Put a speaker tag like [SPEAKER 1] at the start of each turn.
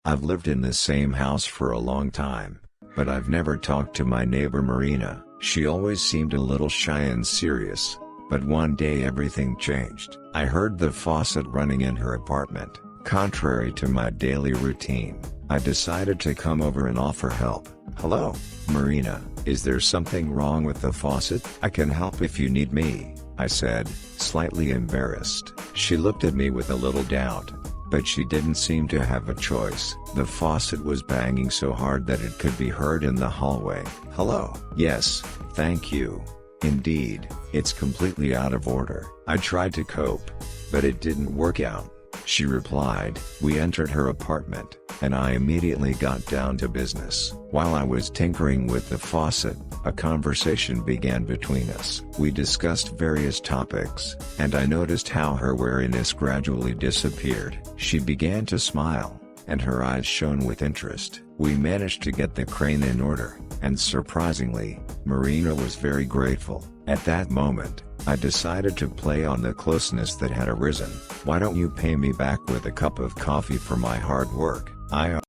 [SPEAKER 1] I've lived in the same house for a long time, but I've never talked to my neighbor Marina. She always seemed a little shy and serious, but one day everything changed. I heard the faucet running in her apartment. Contrary to my daily routine, I decided to come over and offer help. "Hello, Marina, is there something wrong with the faucet?" "I can help if you need me," I said, slightly embarrassed. She looked at me with a little doubt, but she didn't seem to have a choice. The faucet was banging so hard that it could be heard in the hallway. "Hello." "Yes, thank you. Indeed, it's completely out of order." I tried to cope, but it didn't work out, she replied. We entered her apartment, and I immediately got down to business. While I was tinkering with the faucet, a conversation began between us. We discussed various topics, and I noticed how her wariness gradually disappeared. She began to smile, and her eyes shone with interest. We managed to get the crane in order, and surprisingly, Marina was very grateful. At that moment, I decided to play on the closeness that had arisen. "Why don't you pay me back with a cup of coffee for my hard work?" I